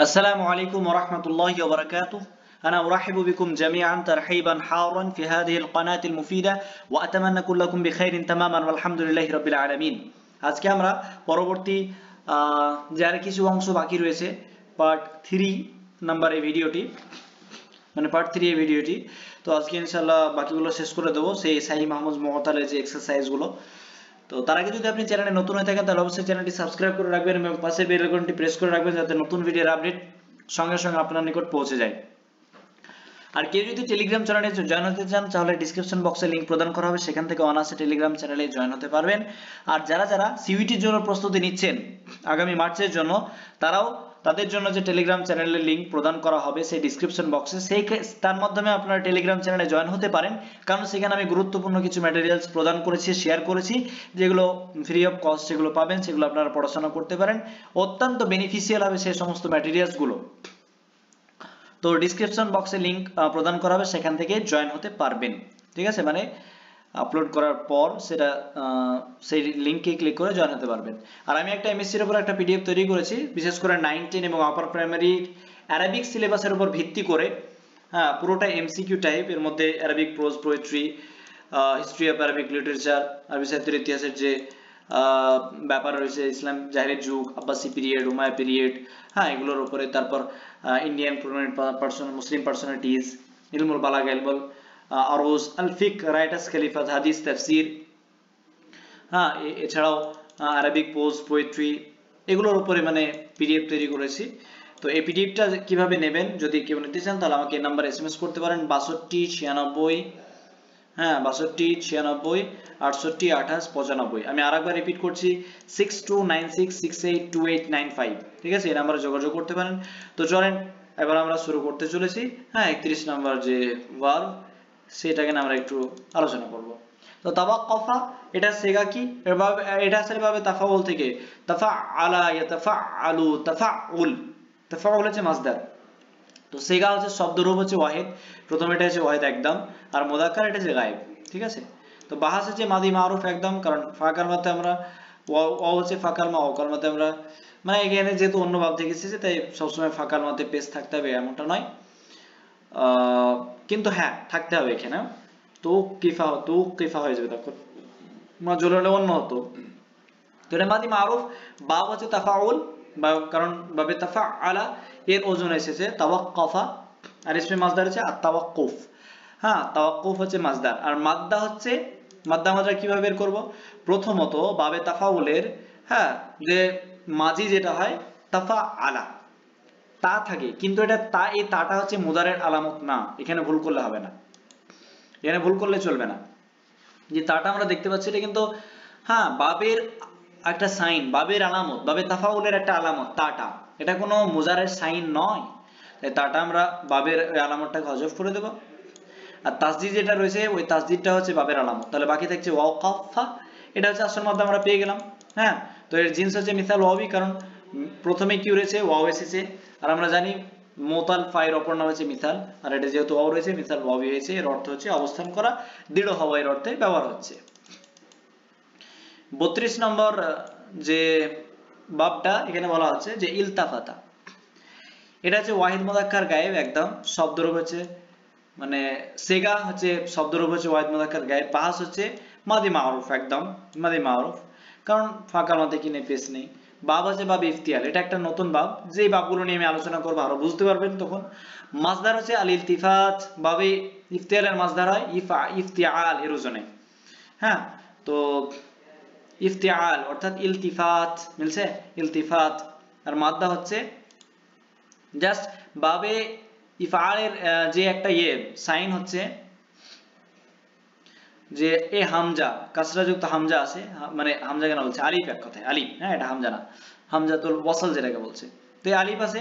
السلام عليكم ورحمة الله وبركاته. أنا أرحب بكم جميعا ترحيبا حارا في هذه القناة المفيدة وأتمنى كلكم بخير تماما والحمد لله رب العالمين. আজকে আমরা পরবর্তী যার কিছু অংশ বাকি রয়েছে পার্ট 3 নাম্বার এই ভিডিওটি মানে পার্ট 3 এই ভিডিওটি তো আজকে ইনশাআল্লাহ বাকিগুলো শেষ করে দেব সেই সাহিহ মাহমুদ মুআতালের যে এক্সারসাইজ গুলো। তো তার আগে যদি আপনি চ্যানেলে নতুন হয়ে থাকেন তাহলে অবশ্যই চ্যানেলটি সাবস্ক্রাইব করে রাখবেন এবং পাশে বেল আইকনটি প্রেস করে রাখবেন যাতে নতুন ভিডিওর আপডেট সঙ্গে সঙ্গে আপনার নিকট পৌঁছে যায়। আর কেউ যদি টেলিগ্রাম চ্যানেলে জয়েন হতে চান তাহলে ডেসক্রিপশন বক্সে লিংক প্রদান করা হবে, সেখান থেকে অনায়াসে টেলিগ্রাম চ্যানেলে জয়েন হতে পারবেন। আর যারা সিইউটির জন্য প্রস্তুতি নিচ্ছেন আগামী মার্চের জন্য, তারাও তাদের জন্য যে টেলিগ্রাম চ্যানেলের লিংক প্রদান করা হবে সেই ডেসক্রিপশন বক্সে, তার মাধ্যমে আপনারা টেলিগ্রাম চ্যানেলে জয়েন হতে পারেন, কারণ সেখানে আমি গুরুত্বপূর্ণ কিছু ম্যাটেরিয়ালস প্রদান করেছি, শেয়ার করেছি, যেগুলো ফ্রি অফ কস্ট যেগুলো পাবেন সেগুলো আপনারা পড়াশোনা করতে পারেন। অত্যন্ত বেনিফিশিয়াল হবে সেই সমস্ত ম্যাটেরিয়ালস গুলো। তো ডেসক্রিপশন বক্সে লিংক প্রদান করা হবে, সেখান থেকে জয়েন হতে পারবেন। ঠিক আছে, মানে আপলোড করার পর সেটা সেই লিংকে ক্লিক করে জয়েন হতে পারবেন। আর আমি একটা এমএসসি এর উপর একটা পিডিএফ তৈরি করেছি, বিশেষ করে 9, 10 এবং আপার প্রাইমারি অ্যারাবিক সিলেবাসের উপর ভিত্তি করে। হ্যাঁ, পুরোটা এমসিকিউ টাইপ। এর মধ্যে Arabic pros, poetry, history of Arabic literature, আরবি সাহিত্যের ইতিহাসের যে ব্যাপার রয়েছে, ইসলাম জাহিরি যুগ, আব্বাসি পিরিয়ড, উমাইয়া পিরিয়ড, হ্যাঁ এগুলোর উপরে, তারপর ইন্ডিয়ান পার্সন, মুসলিম পার্সোনালিটিজ, ইলমুল বালাগা, ইলমুল আরুজ, আল ফিক, রাইটার্স খলিফাত, হাদিস, তাফসীর, হ্যাঁ এছাড়াও আরবিক পোজ, পোয়েট্রি, এগুলোর উপরে মানে পিডিএফ তৈরি করেছি। তো এই পিডিএফটা কিভাবে নেবেন যদি কেউ নিতে চান তাহলে আমাকে এই নাম্বারে এসএমএস করতে পারেন 62 96, হ্যাঁ 62 96 68 28 95। আমি আরেকবার রিপিট করছি 6296682895। ঠিক আছে, এই নাম্বারে যোগাযোগ করতে পারেন। তো চলেন এবার আমরা শুরু করতে চলেছি। হ্যাঁ 31 নাম্বার যে ভার্ব সেটাকে আমরা একটু আলোচনা করব। তো তাওয়াক্কাফা এটা সেগা কি, এটা আসলে ভাবে তাফাউল থেকে, তাফাআলা ইয়াতাফাআলু, তাফাউল, তাফাউল হচ্ছে মাসদার। তো সেগা হচ্ছে শব্দরূপ হচ্ছে ওয়াহিদ, প্রথম এটা হচ্ছে ওয়াহিদ একদম, আর মুযাক্কার এটা হচ্ছে গায়েব। ঠিক আছে, তো বাহাস হচ্ছে মাদি মারুফ একদম, কারণ ফাকার মধ্যে আমরা ওয়া হচ্ছে ফাকার মা, ওকার মধ্যে আমরা মানে এখানে যেহেতু অন্য ভাব থেকে এসেছে তাই সবসময় ফাকার মধ্যে পেশ থাকতে হবে এমনটা নয়, কিন্তু হ্যাঁ থাকতে হবে এখানে। তো কিফা হয়ে যাবে, তখন মাজুর হলে অন্য হতো। তো এটা মাদি মারুফ, বাব হচ্ছে তাফাউল, বা কারণ বাবে তাফাআলা এর ওজন এসেছে তাওয়াক্কাফা, আর ইসমে মাসদার হচ্ছে আত-তাওয়াক্কুফ। হ্যাঁ তাওয়াক্কুফ হচ্ছে মাসদার, আর মাদ্দা হচ্ছে মাদ্দা আমরা কিভাবে বের করব? প্রথমত বাবে তাফাউলের হ্যাঁ যে মাজি যেটা হয় তাফাআলা, তা থাকে, কিন্তু এটা তা, এই তাটা হচ্ছে মুদারের আলামত না, এখানে ভুল করলে হবে না, এখানে ভুল করলে চলবে না। যে তাটা আমরা দেখতে পাচ্ছি এটা কিন্তু হ্যাঁ বাবের একটা সাইন, বাবের আলামত, বাবে তাফাউলের একটা আলামত তাটা, এটা কোনো মুজারের সাইন নয়, তাই তাটা আমরা বাবের আলামতটাকে হযফ করে দেব। আর তাসদিদ যেটা রয়েছে ওই তাসদিদটা হচ্ছে বাবের আলামত, তাহলে বাকি থাকছে ওয়াকাফা, এটা হচ্ছে আসল মাধ্যমে আমরা পেয়ে গেলাম। হ্যাঁ, তো এর জিন্স হচ্ছে মিসাল ওয়াবি, কারণ প্রথমে কি রয়েছে ওয়াও এসেছে, আর আমরা জানি মোতাল ফায়ের অপর নাম হচ্ছে মিসাল, আর এটা যেহেতু ওয়াও রয়েছে মিসাল ওয়াবি হয়েছে, এর অর্থ হচ্ছে অবস্থান করা, দৃঢ় হওয়া, এর অর্থে ব্যবহার হচ্ছে। 32 নম্বর যে বাবটা এখানে বলা হচ্ছে যে ইলতাফাতা, এটা হচ্ছে ওয়াহিদ মুযাক্কার গায়েব একদম, শব্দরূপ হচ্ছে মানে সেগা হচ্ছে শব্দরূপ হচ্ছে ওয়াহিদ মুযাক্কার গায়েব, বাহাস হচ্ছে মাদি মারুফ একদম, মাদি মারুফ, কারণ ফাঁকার মধ্যে কিনে পেশ নেই। বাব হচ্ছে বাব ইফতিয়াল, এটা একটা নতুন বাব, যেই বাবগুলো নিয়ে আমি আলোচনা করবো আরো বুঝতে পারবেন তখন। মাসদার হচ্ছে আল ইলতিফাত, বাবে ইফতিয়ালের মাসদার হয় ইফতিয়াল এর ওজনে। হ্যাঁ, তো ইফতিয়াল অর্থাৎ ইলতিফাত মিলছে, ইলতিফাত। আর মাদ্দা হচ্ছে জাস্ট বাবে ইফআলের যে একটা সাইন হচ্ছে যে এ হামজা, কাসরা যুক্ত হামজা আছে, মানে হামজা কেন বলছে আলিফ, এক কথায় আলিফ, হ্যাঁ এটা হামজা না, হামজাতুল ওয়াসল যেটাকে বলছে। তো এই আলিফ আছে,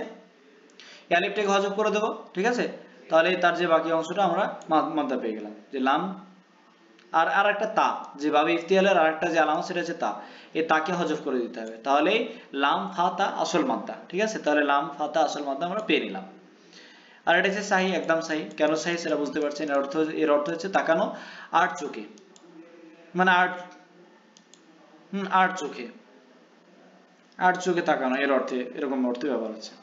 এই আলিফটাকে হযফ করে দেব। ঠিক আছে, তাহলে তার যে বাকি অংশটা আমরা মাদ্দা পেয়ে গেলাম, যে লাম আর একটা তা, যে বাবে ইফতিয়ালের আরেকটা যে আলামত সেটা হচ্ছে তা, এই তাকে হযফ করে দিতে হবে, তাহলে লাম ফাতা আসল মাদ্দা। ঠিক আছে, তাহলে লাম ফাতা আসল মাদ্দা আমরা পেয়ে নিলাম। আর এটা হচ্ছে সাহি, একদম সাহি, কেন সাহি সেটা বুঝতে পারছেন, এর অর্থ হচ্ছে তাকানো আট চোখে, মানে আট চোখে তাকানো, এর অর্থে এরকম অর্থে ব্যবহার হচ্ছে।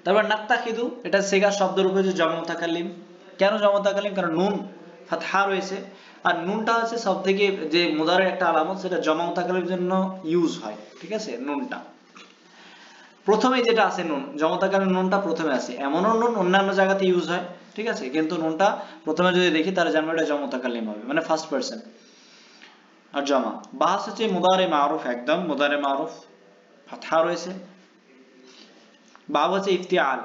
তারপর নাত্তাখিদু, এটা সিগা শব্দের উপরে যে জমা মুতাকাল্লিম। কেন জমা মুতাকাল্লিম? কারণ নুন ফাতহা রয়েছে, আর নুনটা হচ্ছে সবথেকে যে মুদারের একটা আলামত, সেটা জমা মুতাকাল্লিমের জন্য ইউজ হয়, ঠিক আছে? নুনটা প্রথমে যেটা আছে, নুন জমা মুতাকাল্লিম নুনটা প্রথমে আছে, এমনও নুন অন্যান্য জায়গাতে ইউজ হয়, ঠিক আছে? কিন্তু নুনটা প্রথমে যদি দেখি তাহলে জানবো এটা জমা মুতাকাল্লিম হবে, মানে ফার্স্ট পারসন। আর জমা বাস হচ্ছে মুদারে মারুফ, একদম মুদারে মারুফ, ফাতহা রয়েছে। বাব হচ্ছে ইফতিআল,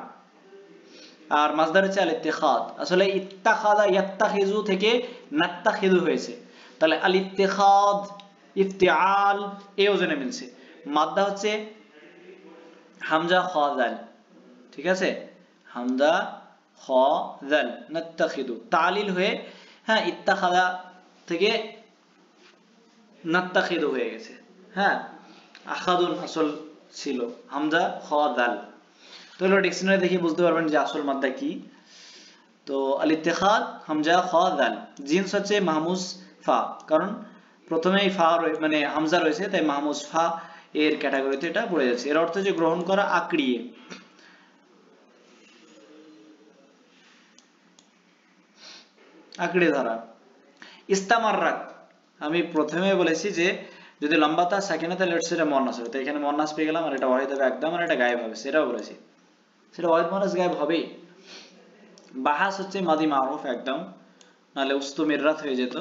আর মাসদার হচ্ছে আল ইত্তিখাদ। আসলে ইত্তাখাদা ইয়াত্তাখিজু থেকে নাত্তাখিদু হয়েছে, তাহলে আল ইত্তিখাদ ইফতিআল এই ওজনে মিলছে। মাদ্দা হচ্ছে হামজা খ জাল, ঠিক আছে? হামজা খ জাল, নাত্তাখিদু তালিল হয়ে, হ্যাঁ, ইত্তাখাদা থেকে নাত্তাখিদু হয়ে গেছে, হ্যাঁ, আখাদুন আসল ছিল, হামজা খ জাল। তো এগুলো ডিকশনারি দেখে বুঝতে পারবেন যে আসল মাদ্দা কি। তো আল ইত্তিখাদ হামজা খ জাল, জিনস হচ্ছে মাহমুজ ফা, কারণ প্রথমেই ফা মানে হামজা রয়েছে, তাই মাহমুজ ফা এর ক্যাটাগরিতে এটা পড়ে যাচ্ছে। এর অর্থ যে গ্রহণ করা, আঁকড়িয়ে, আঁকড়ে ধরা। ইস্তামাররাত, আমি প্রথমে বলেছি যে যদি লম্বাতা সাকিনা তাহলে সেটা মুয়ান্নাস হবে, তো এখানে মুয়ান্নাস পেয়ে গেলাম, আর এটা ওয়াহিদ হবে একদম, আর এটা গায়েব হবে, সেটাও বলেছি, সেটা ওয়াহিদ মুয়ান্নাস গায়েব হবেই। বাহাস হচ্ছে মাদি মারুফ একদম, নাহলে উস্তুমিররাত হয়ে যেত,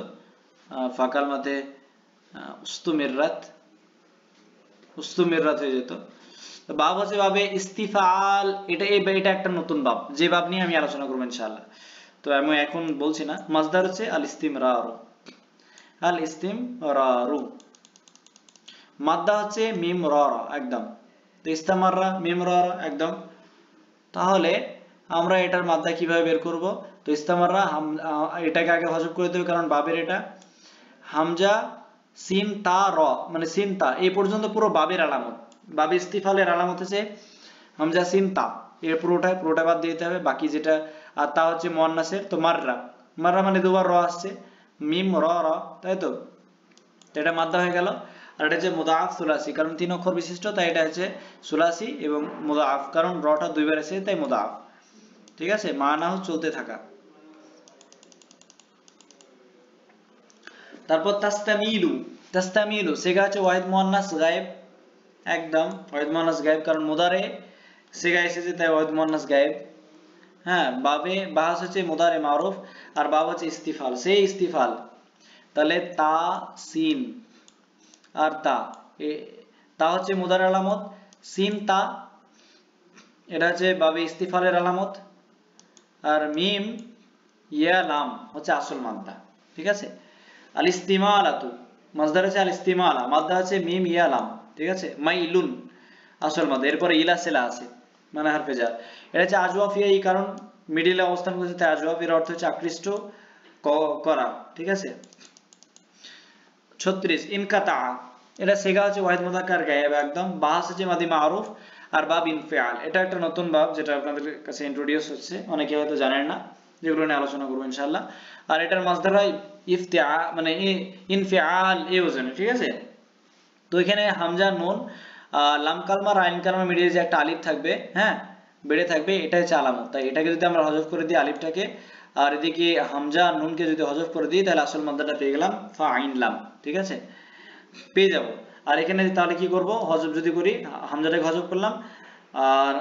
ফাকাল মাতে উস্তুমিররাত, উস্তুমিররাত হয়ে যেত। তো বাব হচ্ছে বাবে ইস্তিফাল, এটা একটা নতুন বাব, যে বাব নিয়ে আমি আলোচনা করবো ইনশাআল্লাহ, তো আমি এখন বলছি না। মাসদার হচ্ছে আল ইস্তিমরারু, আল ইস্তিমরারু। মাদ্দা হচ্ছে মিম রা একদম, তো ইস্তামাররা মিম রা একদম। তাহলে আমরা এটার মাদ্দা কিভাবে বের করব? তো ইস্তামাররা এটাকে আগে হজব করে দেবে, কারণ বাবের এটা হামজা সিন তা র, মানে সিন তা এই পর্যন্ত পুরো বাবের আলামত, বাবে ইস্তিফালের আলামত হচ্ছে হামজা সিন তা, এর পুরোটা বাদ দিয়ে দিতে হবে, বাকি যেটা, আর তা হচ্ছে মুয়ান্নাসের, তো মাররা, মাররা মানে দুবার র আসছে, মিম র র, তাই তো? এটা মাদ্দা হয়ে গেল। আর এটা হচ্ছে মুদাআফ সুলাসি, কারণ 3 অক্ষর বিশিষ্ট, তাই এটা হচ্ছে সুলাসি, এবং মুদাআফ কারণ রটা দুইবার এসেছে, তাই মুদাআফ, ঠিক আছে? মানা হচ্ছে চলতে থাকা। তারপর তাস্তামিলু, তাস্তামিলু সেগা হচ্ছে ওয়াহিদ মুয়ান্নাস গায়েব, একদম ওয়াহিদ মুয়ান্নাস গায়েব, কারণ মুদারে সেগা এসেছে, তাই ওয়াহিদ মুয়ান্নাস গায়েব। হ্যাঁ, বাবে বাহাস হচ্ছে মুদারে মারুফ, আর বাব হচ্ছে ইস্তিফাল, সেই ইস্তিফাল। তাহলে তা সিন আর তা, তা হচ্ছে মুদার আলামত, সিন তা এটা হচ্ছে বাবে ইস্তিফালের আলামত, আর মিম ইয়া লাম হচ্ছে আসল মাদ্দা, ঠিক আছে? আল ইস্তিমালাতু মাসদার হচ্ছে আল ইস্তিমালা, মাদ্দা হচ্ছে মিম ইয়া লাম, ঠিক আছে? মাইলুন আসল মাদ্দা, এরপরে ইলা সিলা আছে, মানে হারফে জার। এটা হচ্ছে আজওয়াফিয়া, এই কারণ মিডিলে অবস্থান করছে, তাই আজওয়াফ, এর অর্থ হচ্ছে আকৃষ্ট করা, ঠিক আছে? 36 ইনকাতা, এটা সেগা হচ্ছে ওয়াহিদ মুযাক্কার গায়েব একদম, বাহাস হচ্ছে মাদি মারুফ, আর বাব ইনফিআল, এটা একটা নতুন বাব যেটা আপনাদের কাছে ইন্ট্রোডিউস হচ্ছে, অনেকে হয়তো জানেন না, যেগুলো নিয়ে আলোচনা করবো ইনশাআল্লাহ। আর এটার মাসদার হয় ইফতিআ, মানে ইনফিআল এই ওজনে, ঠিক আছে? তো এখানে হামজা নুন লাম কালমা আইন কালমা মিডিয়ে যে একটা আলিফ থাকবে, হ্যাঁ, বেড়ে থাকবে, এটা হচ্ছে আলামত, তাই এটাকে যদি আমরা হযফ করে দিই আলিফটাকে, আর এদিকে হামজা নুনকে যদি হযফ করে দিই, তাহলে আসল মাদ্দাটা পেয়ে গেলাম ফা আইন লাম, ঠিক আছে? পেয়ে যাব। আর এখানে তাহলে কি করব? হযফ যদি করি, হামজাটাকে হযফ করলাম, আর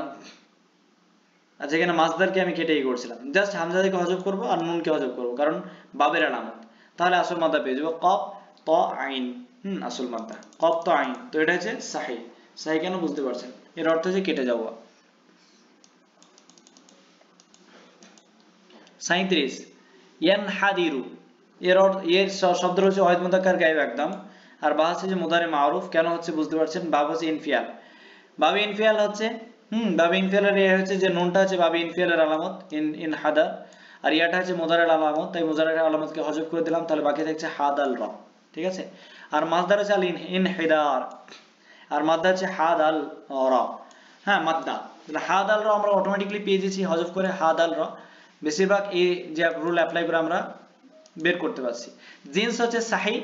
আচ্ছা এখানে মাসদারকে আমি কেটেই করছিলাম, জাস্ট হামজাটাকে হযফ করব আর নুনকে হযফ করব, কারণ বাবের আলামত, তাহলে আসল মাদ্দা পেয়ে যাব কফ ত আইন, আসল মাদ্দা কফ ত আইন। তো এটা হচ্ছে সাহি, সাহি কেন বুঝতে পারছেন? এর অর্থ হচ্ছে কেটে যাব। 37 ইয়ানহাদিরু, এর শব্দ হচ্ছে ওয়াহিদ মুযাক্কার গায়েব একদম, আর বা হচ্ছে যে মুদারে মারুফ, কেন হচ্ছে বুঝতে পারছেন? বাব হচ্ছে ইনফিয়াল, বাবে ইনফিয়াল হচ্ছে বাবে ইনফিয়ালের এ হচ্ছে যে নুনটা হচ্ছে বাবে ইনফিয়ালের আলামত, ইনহাদা, আর ইয়াটা হচ্ছে মুদারের আলামত, তাই মুদারের আলামতকে হযফ করে দিলাম, তাহলে বাকি থাকছে হাদাল র, ঠিক আছে? আর মাসদার হচ্ছে আল ইনহিদার, আর মাদ্দা হচ্ছে হাদাল র, হ্যাঁ মাদ্দা, তাহলে হাদাল র আমরা অটোমেটিক্যালি পেয়ে যাচ্ছি হযফ করে হাদাল র, বেশিরভাগ এই যে রুল অ্যাপ্লাই করে আমরা বের করতে পারছি। জিন্স হচ্ছে সাহি,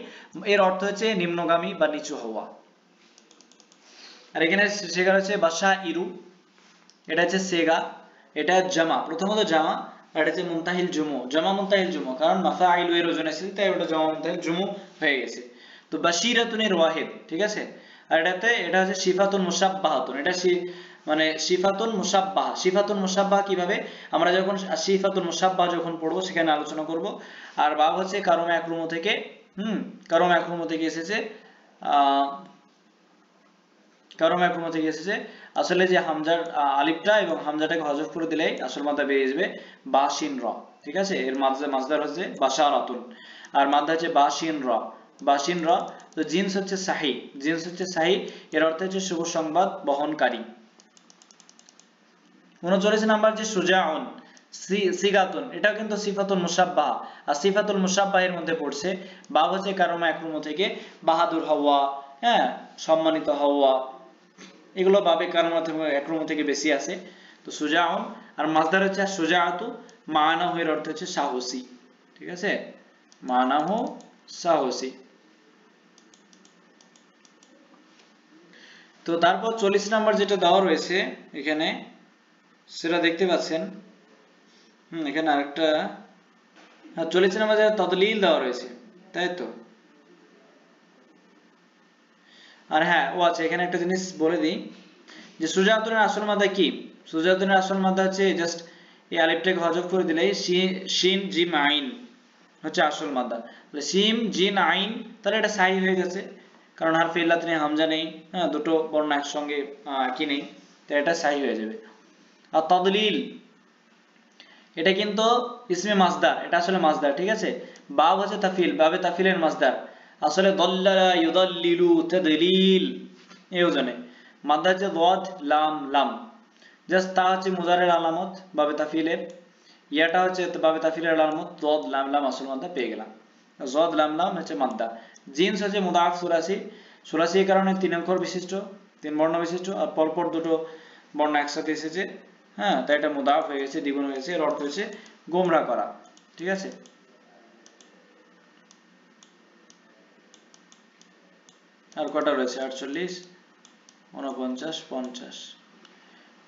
এর অর্থ হচ্ছে নিম্নগামী বা নিচু হওয়া। আর এখানে শেখার হচ্ছে বাসা ইরু, এটা হচ্ছে সেগা, এটা জামা, প্রথমত জামা, আর এটা হচ্ছে মুনতাহিল জুমু, জামা মুনতাহিল জুমু, কারণ মাফাইলু এর ওজন আছে তাই ওটা জামা মুনতাহিল জুমু হয়ে গেছে। তো বাশিরাতুন এর ওয়াহিদ, ঠিক আছে। আর এটা হচ্ছে সিফাতুন মুশাব্বাহাতুন, এটা মানে সিফাতুন মুশাব্বাহা। সিফাতুন মুশাব্বাহা কিভাবে, আমরা যখন সিফাতুন মুশাব্বাহা যখন পড়বো সেখানে আলোচনা করব। আর বাব হচ্ছে কারো মাকরুম থেকে, কারো মাকরুম থেকে এসেছে, কারো মাকরুম থেকে এসেছে। আসলে যে হামজার আলিফটা এবং হামজাটাকে হযফ করে দিলেই আসল মাদ্দা বেরিয়ে আসবে বাশিন র, ঠিক আছে। এর মাসদার হচ্ছে বাশারাতুন, আর মাদ্দা হচ্ছে বাশিন র, বাশিন র। তো জিন্স হচ্ছে সাহি, জিন্স হচ্ছে সাহি, এর অর্থ হচ্ছে শুভ সংবাদ বহনকারী। 39 নাম্বার যে সুজাউন সিগাতুন, এটাও কিন্তু সিফাতুল মুশাব্বাহা, আর সিফাতুল মুশাব্বাহ এর মধ্যে পড়ছে। বাব হচ্ছে কারো মাকরুম থেকে, বাহাদুর হওয়া, হ্যাঁ, সম্মানিত হওয়া, এগুলো বাবে কারো মাকরুম থেকে বেশি আছে। তো সুজাউন, আর মাসদার হচ্ছে সুজাআতু, মানাহু এর অর্থ হচ্ছে সাহসী, ঠিক আছে, মানাহু সাহসী। তো তারপর 40 নাম্বার যেটা দেওয়া রয়েছে এখানে সেটা দেখতে পাচ্ছেন, এখানে আরেকটা 40 নাম্বার যেটা তাদলিল দেওয়া রয়েছে, তাই তো। আর হ্যাঁ, ও আচ্ছা, এখানে একটা জিনিস বলে দিই যে সুজাতুনের আসল মাদ্দা কি। সুজাতুনের আসল মাদ্দা হচ্ছে জাস্ট এই আলিফটাকে হযফ করে দিলেই শিন জিম আইন হচ্ছে আসল মাদ্দা। তাহলে শিম জিন আইন, তাহলে এটা সাহি হয়ে গেছে, কারণ হারফে ইল্লাত নেই, হামজা নেই, হ্যাঁ, দুটো বর্ণ একসঙ্গে কি নেই, তো এটা সাহি হয়ে যাবে। আর তাদলিল, এটা কিন্তু ইসমে মাসদার, এটা আসলে মাসদার, ঠিক আছে। বাব হচ্ছে তাফিল, বাবে তাফিলের মাসদার, আসলে দল্লালা ইউদাল্লিলু তাদলিল এই ওজনে। মাদ্দা হচ্ছে দাদ লাম লাম, জাস্ট তা হচ্ছে মুজারের আলামত বাবে তাফিলের, ইয়াটা হচ্ছে বাবে তাফিলের আলামত, দাদ লাম লাম আসল মাদ্দা পেয়ে গেলাম। দাদ লাম লাম হচ্ছে মাদ্দা। জিন্স হচ্ছে মুদাআফ সুলাসি, সুলাসি এর কারণে 3 অক্ষর বিশিষ্ট, 3 বর্ণ বিশিষ্ট, আর পরপর দুটো বর্ণ একসাথে এসেছে, হ্যাঁ, তাই এটা মুদাআফ হয়ে গেছে, দ্বিগুণ হয়ে গেছে, এর অর্থ হচ্ছে গোমরা করা, ঠিক আছে। আর কটা রয়েছে, 48, 49, 50,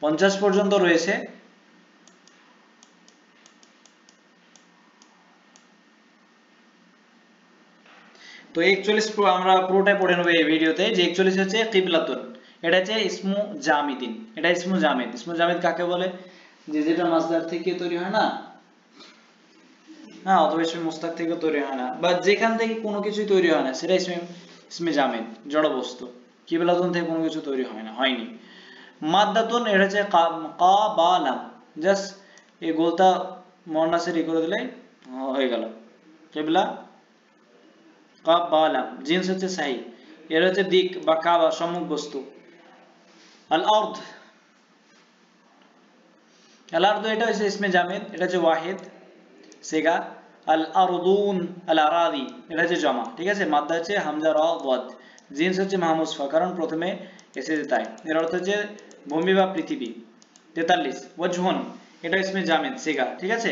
50 পর্যন্ত রয়েছে। তো 41 আমরা পুরোটাই পড়ে নেব এই ভিডিওতে। যে 41 হচ্ছে কিবলাতুন, এটা হচ্ছে ইসমু জামিদিন, এটা ইসমু জামিদ। ইসমু জামিদ কাকে বলে, যে যেটা মাসদার থেকে তৈরি হয় না, হ্যাঁ, অথবা ইসমে মুস্তাক থেকে তৈরি হয় না, বা যেখান থেকে কোনো কিছুই তৈরি হয় না, সেটা ইসমে জামিদ, জড় বস্তু। কিবলাতুন থেকে কোনো কিছু তৈরি হয় না, হয়নি। মাদ্দাতুন, এটা হচ্ছে কা বা লাম, জাস্ট এই গোলটা মুয়ান্নাসের করে দিলে হয়ে গেল কিবলা, কা বা লাম। জিন্স হচ্ছে সাহি, এর হচ্ছে দিক বা কাবা, সম্মুখ বস্তু। আল আরদ, আল আরদ এটা হচ্ছে ইসমে জামিদ, এটা হচ্ছে ওয়াহিদ সিগা। আল আরদুন, আল আরাদি, এটা হচ্ছে জমা, ঠিক আছে। মাদ্দা হচ্ছে হামজা র ওয়াদ। জিন্স হচ্ছে মাহমুসফা, কারণ প্রথমে এসেছে তাই, এর অর্থ হচ্ছে ভূমি বা পৃথিবী। 43 ওয়াজহুন, এটা ইসমে জামিদ সিগা, ঠিক আছে।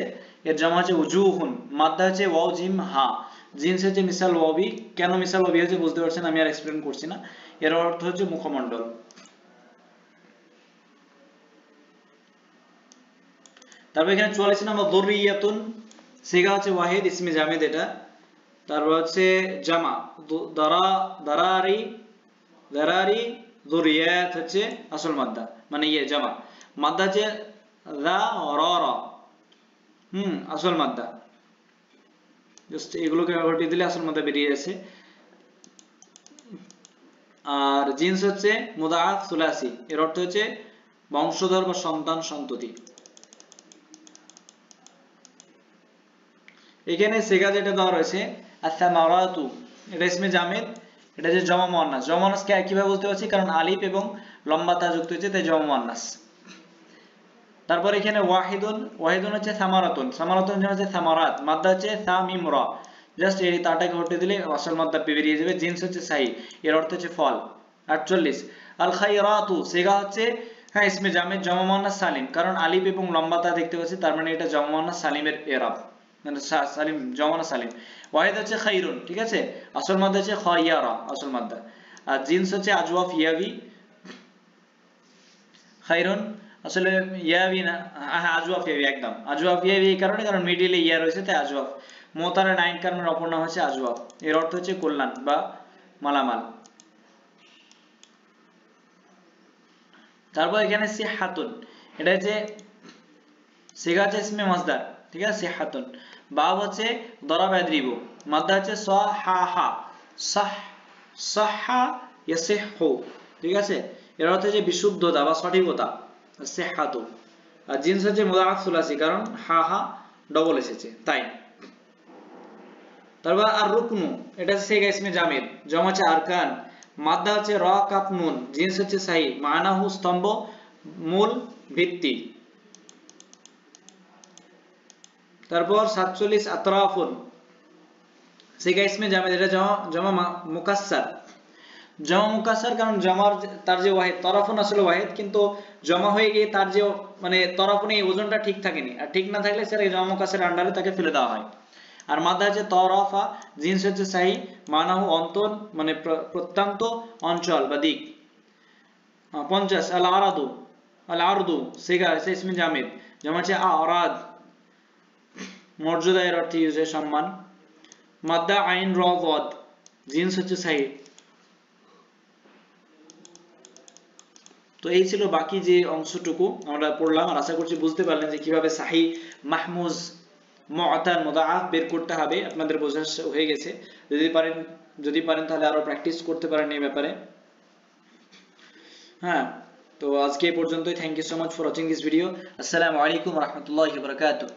এর জমা হচ্ছে উজুহুন, মাদ্দা হচ্ছে ওয়াও জিম হা। জিন্স হচ্ছে মিসাল ওয়াবি, কেন মিসাল ওয়াবি হচ্ছে বুঝতে পারছেন, আমি আর এক্সপ্লেন করছি না। এর অর্থ হচ্ছে মুখমণ্ডল। তারপর এখানে 44 নম্বর যুররিয়াতুন, সিগা হচ্ছে ওয়াহিদ, ইসমে জামিদ এটা। তারপর হচ্ছে জামা, দারারি, দারারি যুররিয়াত হচ্ছে আসল মাদ্দা, মানে ইয়ে জামা। মাদ্দা হচ্ছে দা রা রা, আসল মাদ্দা। জাস্ট এগুলোকে ঘটিয়ে দিলে আসল মাদ্দা বেরিয়ে যাচ্ছে। আর জিন্স হচ্ছে মুদাআফ সুলাসি, এর অর্থ হচ্ছে বংশধর বা সন্তান সন্ততি। এখানে সিগা যেটা দেওয়া রয়েছে আস-সামারাতু, এটা ইসমে জামিদ, এটা যে জমা মুয়ান্নাস। জমা মুয়ান্নাসকে কিভাবে বলতে পারছি, কারণ আলিফ এবং লম্বা তা যুক্ত হয়েছে, তাই জমা মুয়ান্নাস। তারপর এখানে ওয়াহিদুন, ওয়াহিদুন হচ্ছে সামারাতুন, সামারাতুন হচ্ছে সামারাত, মাদ্দা হচ্ছে সা মিম রা, জাস্ট এই তাটাকে হটে দিলে আসল মাদ্দা বেরিয়ে যাবে। জিন্স হচ্ছে সাহি, এর অর্থ হচ্ছে ফল। 48 আল খায়রাতু, সিগা হচ্ছে, হ্যাঁ, ইসমে জামিদ, জমা মুয়ান্নাস সালিম, কারণ আলিফ এবং লম্বা তা দেখতে পাচ্ছি, তার মানে এটা জমা মুয়ান্নাস সালিমের ইরাব, মানে সালিম, জমা না সালিম। ওয়াহিদ হচ্ছে খাইরুন, ঠিক আছে, আসল মাদ্দা হচ্ছে খায়রা, আসল মাদ্দা। আর জিন্স হচ্ছে আজওয়াফ ইয়াবি, খাইরুন। আসলে ইয়াবি না, হ্যাঁ আজওয়াফ ইয়াবি, একদম আজওয়াফ ইয়াবি এই কারণে কারণ মিডিলে ইয়া রয়েছে তাই আজওয়াফ। মোতারা নাইন কারণের অপর নাম হচ্ছে আজওয়াফ, এর অর্থ হচ্ছে কল্যাণ বা মালামাল। তারপর এখানে সিহাতুন, এটা হচ্ছে সিগা হচ্ছে ইসমে মাসদার, ঠিক আছে সিহাতুন। বাব হচ্ছে দরাবা ইয়াদরিবু, মাদ্দা হচ্ছে সাহা, সাহ সাহা ইয়াসিহু, ঠিক আছে, এর অর্থ হচ্ছে বিশুদ্ধতা বা সঠিকতা সিহাতু। আর জিনস হচ্ছে মুদাআফ সুলাসি, কারণ হা হা ডবল এসেছে তাই। তারপর আর রুকনু, এটা হচ্ছে সিগা ইসমে জামির, জমা হচ্ছে আরকান, মাদ্দা হচ্ছে র কাফ নুন, জিনস হচ্ছে সাহি, মানাহু স্তম্ভ, মূল ভিত্তি। তারপর 47 আতরাফুন, সিগা ইসমে জামিদ, এটা জমা মুকাসসার, জমা মুকাসসার কারণ জমার তার যে ওয়াহিদ, তরফুন আসলে ওয়াহিদ কিন্তু জমা হয়ে গিয়ে তার যে মানে তরফুন এই ওজনটা ঠিক থাকেনি, আর ঠিক না থাকলে সেটা জমা মুকাসসার আন্ডারে তাকে ফেলে দেওয়া হয়। আর মাদ্দা হচ্ছে তরফা, জিনস হচ্ছে সাহি, মানাহু অন্তর মানে প্রত্যন্ত অঞ্চল বা দিক। 50 আল আরাদু, আল আরদু সিগা ইসমে জামিদ, জমা হচ্ছে আরাদ, মর্যাদা এর অর্থে ইউজ হয় সম্মান। মাদ্দা আইন র ওয়াদ, জিনস হচ্ছে সাহি। তো এই ছিল বাকি যে অংশটুকু আমরা পড়লাম, আর আশা করছি বুঝতে পারলেন যে কিভাবে সাহি, মাহমুজ, মুআতাল, মুদাআফ বের করতে হবে, আপনাদের বোঝা হয়ে গেছে। যদি পারেন তাহলে আরো প্র্যাকটিস করতে পারেন এই ব্যাপারে। হ্যাঁ, তো আজকে এই পর্যন্তই। Thank you so much for watching this video. আসসালামু আলাইকুম ওয়া রাহমাতুল্লাহি ওয়া বারাকাতুহু।